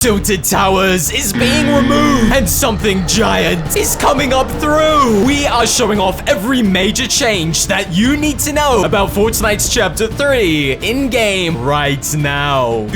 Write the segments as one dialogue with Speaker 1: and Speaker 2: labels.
Speaker 1: Tilted Towers is being removed and something giant is coming up through. We are showing off every major change that you need to know about Fortnite Chapter 3 in-game right now.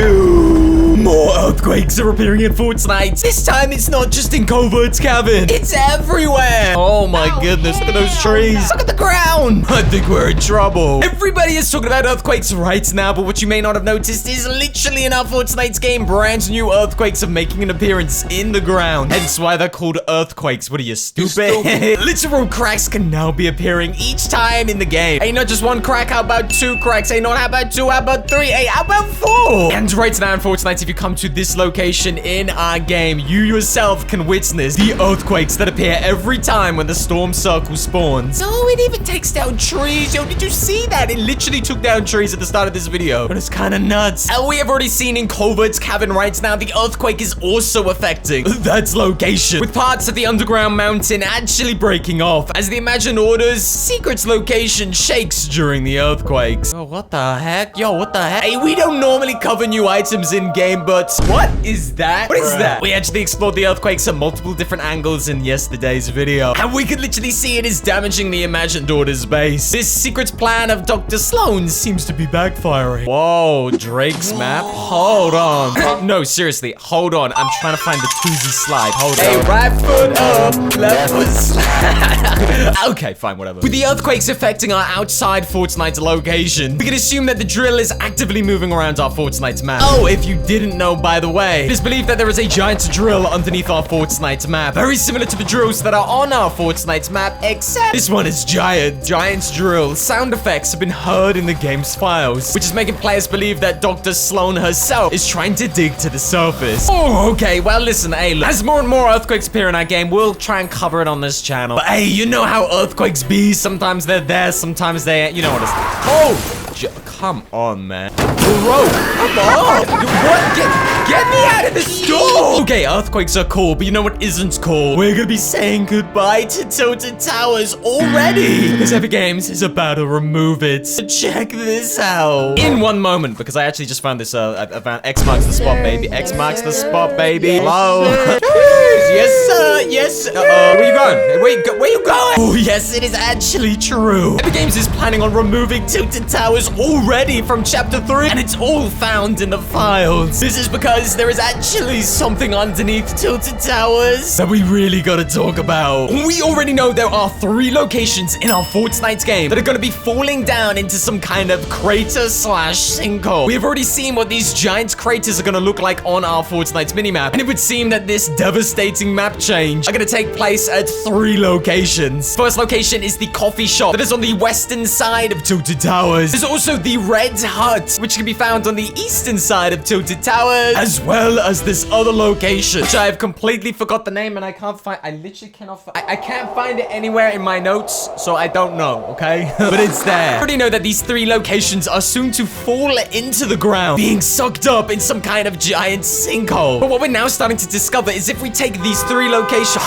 Speaker 1: More earthquakes are appearing in Fortnite. This time it's not just in Covert's cabin. It's everywhere. Oh my goodness, look at those trees. Look at the ground. I think we're in trouble. Everybody is talking about earthquakes right now, but what you may not have noticed is literally in our Fortnite game, brand new earthquakes are making an appearance in the ground. Hence why they're called earthquakes. What are you, stupid? Literal cracks can now be appearing each time in the game. Hey, not just one crack, how about two cracks? Hey, not how about two, how about three? Hey, how about four? And right now in Fortnite, if you come to this location in our game, you yourself can witness the earthquakes that appear every time when the storm circle spawns. Oh, it even takes down trees. Yo, did you see that? It literally took down trees at the start of this video. But it's kind of nuts. And we have already seen in Covert's cabin right now, the earthquake is also affecting that location, with parts of the underground mountain actually breaking off as the Imagined Order's secret's location shakes during the earthquakes. Oh, what the heck? Yo, what the heck? Hey, we don't normally cover new items in game, but what is that? What is that? We actually explored the earthquakes at multiple different angles in yesterday's video, and we could literally see it is damaging the Imagined Order's base. This secret plan of Dr. Sloan's seems to be backfiring. Whoa, Drake's map? Hold on. No, seriously, hold on. I'm trying to find the Tuesday slide. Hold on. Hey, right foot up, left foot slide. Okay, fine, whatever. With the earthquakes affecting our outside Fortnite location, we can assume that the drill is actively moving around our Fortnite map. Oh, if you didn't know, by the way, it is believed that there is a giant drill underneath our Fortnite map, very similar to the drills that are on our Fortnite map, except this one is giant. Giant's drill sound effects have been heard in the game's files, which is making players believe that Dr. Sloan herself is trying to dig to the surface. Oh, okay, well, listen, hey, look, as more and more earthquakes appear in our game, we'll try and cover it on this channel. But hey, you know how earthquakes be? Sometimes they're there, sometimes they ain't. You know what it's... Oh! Come on, man. Bro, come on. What? Get me out of the store. Okay, earthquakes are cool, but you know what isn't cool? We're gonna be saying goodbye to Tilted Towers already, because Epic Games is about to remove it. So check this out. In one moment, because I actually just found this, I found X marks the spot, baby. X marks the spot, baby. Hello. Yes, sir. Yes, sir. Where you going? Where you going? Oh, yes, it is actually true. Epic Games is planning on removing Tilted Towers already from Chapter 3, and it's all found in the files. This is because there is actually something underneath Tilted Towers that we really gotta talk about. We already know there are 3 locations in our Fortnite game that are gonna be falling down into some kind of crater slash sinkhole. We have already seen what these giant craters are gonna look like on our Fortnite minimap, and it would seem that this devastating map change are gonna take place at 3 locations. First location is the coffee shop that is on the western side of Tilted Towers. There's also the Red Hut, which can be found on the eastern side of Tilted Towers, as well as this other location, which I have completely forgot the name, and I can't find. I literally cannot. I can't find it anywhere in my notes, so I don't know. Okay, but it's there. I already know that these 3 locations are soon to fall into the ground, being sucked up in some kind of giant sinkhole. But what we're now starting to discover is if we take these 3 locations,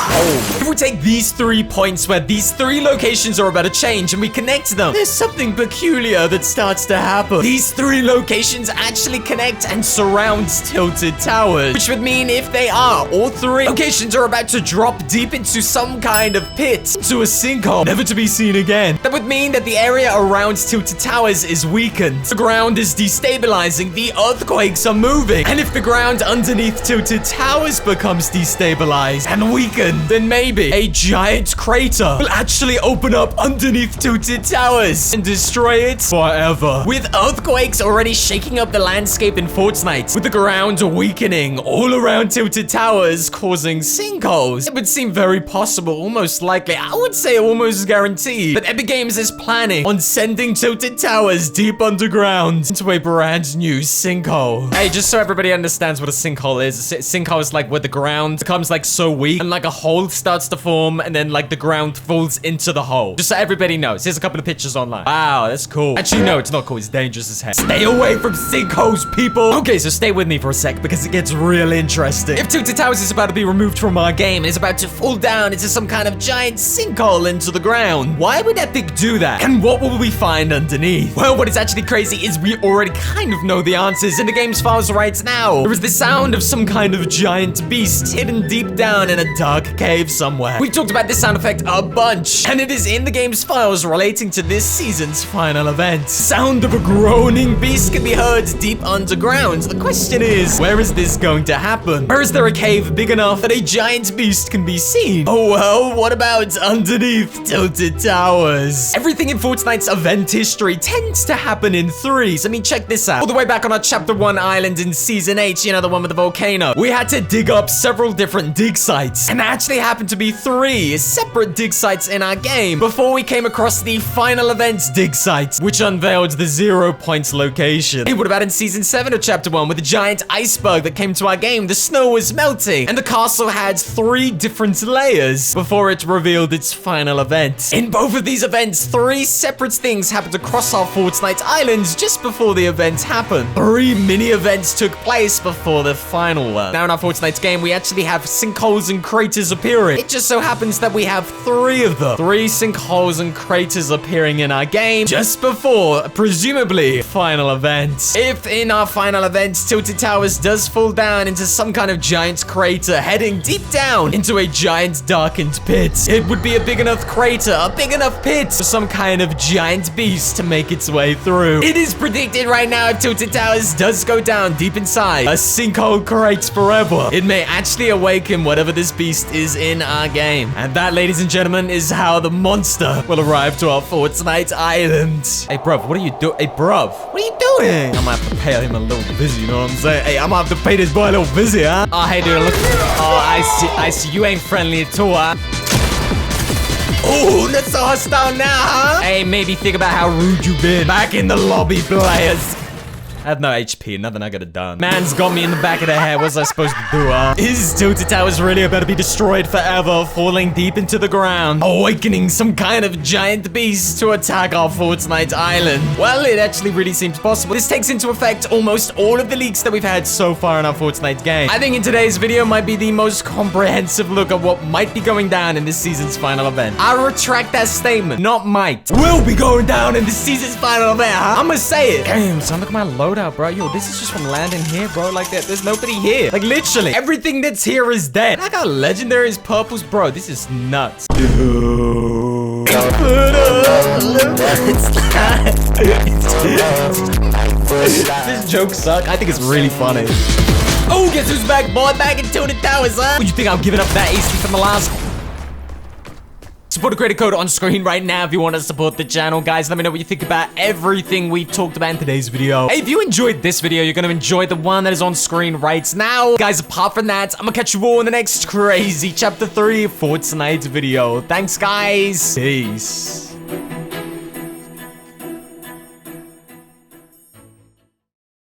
Speaker 1: if we take these 3 points where these 3 locations are about to change, and we connect them, there's something peculiar that starts to happen. These 3 locations actually connect and surround Tilted Towers, which would mean if they are, all 3 locations are about to drop deep into some kind of pit, to a sinkhole, never to be seen again. That would mean that the area around Tilted Towers is weakened. The ground is destabilizing, the earthquakes are moving, and if the ground underneath Tilted Towers becomes destabilized and weakened, then maybe a giant crater will actually open up underneath Tilted Towers and destroy it forever. With earthquakes already shaking up the landscape in Fortnite, with the ground weakening all around Tilted Towers, causing sinkholes, it would seem very possible, almost likely, I would say almost guaranteed, that Epic Games is planning on sending Tilted Towers deep underground into a brand new sinkhole. Hey, just so everybody understands what a sinkhole is, a sinkhole is like where the ground becomes like so weak, and like a hole starts to form, and then like the ground falls into the hole. Just so everybody knows. Here's a couple of pictures online. Wow, that's cool. Actually, no, it's not cool. It's dangerous as heck. Stay away from sinkholes, people. Okay, so stay with me for a sec because it gets real interesting. disgusting. If Tilted Towers is about to be removed from our game and is about to fall down into some kind of giant sinkhole into the ground, why would Epic do that? And what will we find underneath? Well, what is actually crazy is we already kind of know the answers in the game's files right now. There is the sound of some kind of giant beast hidden deep down in a dark cave somewhere. We've talked about this sound effect a bunch, and it is in the game's files relating to this season's final event. Sound of a groaning beast can be heard deep underground. The question is, where is this going to happen? Or is there a cave big enough that a giant beast can be seen? Oh well, what about underneath Tilted Towers? Everything in Fortnite's event history tends to happen in threes. I mean, check this out. All the way back on our Chapter 1 island in Season 8, you know, the one with the volcano, we had to dig up several different dig sites. And there actually happened to be 3 separate dig sites in our game before we came across the final event's dig site, which unveiled the 0 points location. Hey, what about in Season 7 of Chapter 1 with the giant iceberg that came to our game? The snow was melting, and the castle had 3 different layers before it revealed its final event. In both of these events, 3 separate things happened across our Fortnite islands just before the event happened. 3 mini events took place before the final one. Now in our Fortnite game, we actually have sinkholes and craters appearing. It just so happens that we have 3 of them. 3 sinkholes and craters appearing in our game just before, presumably, final event. If in our final event, Tilted Towers does fall down into some kind of giant crater heading deep down into a giant darkened pit, it would be a big enough crater, a big enough pit for some kind of giant beast to make its way through. It is predicted right now if Tilted Towers does go down deep inside a sinkhole crates forever, it may actually awaken whatever this beast is in our game. And that, ladies and gentlemen, is how the monster will arrive to our Fortnite island. Hey, bruv, what are you doing? Hey, bruv, what are you doing? I'm gonna have to pay him a little visit, you know what I'm saying? Hey, I'm gonna have to pay this boy a little visit, huh? Oh, hey, dude, look. Oh, I see. You ain't friendly at all, huh? Oh, that's so hostile now, huh? Hey, maybe think about how rude you've been. Back in the lobby, players. I have no HP, nothing I could have done. Man's got me in the back of the head. What was I supposed to do, huh? Is Tilted Towers really about to be destroyed forever, falling deep into the ground, awakening some kind of giant beast to attack our Fortnite island? Well, it actually really seems possible. This takes into effect almost all of the leaks that we've had so far in our Fortnite game. I think in today's video might be the most comprehensive look at what might be going down in this season's final event. I retract that statement, not might. Will be going down in this season's final event, huh? I'm gonna say it. Damn, son, look at my loadout, bro. Yo, this is just from landing here, bro. Like that, there's nobody here. Like literally, everything that's here is dead. Like how legendary is purples, bro. This is nuts. This joke suck. I think it's really funny. Oh, guess who's back, boy? Back in Tilted Towers, huh? You think I'm giving up that easy from the last? Support the creator code on screen right now if you want to support the channel. Guys, let me know what you think about everything we've talked about in today's video. Hey, if you enjoyed this video, you're going to enjoy the one that is on screen right now. Guys, apart from that, I'm going to catch you all in the next crazy Chapter 3 Fortnite video. Thanks, guys. Peace.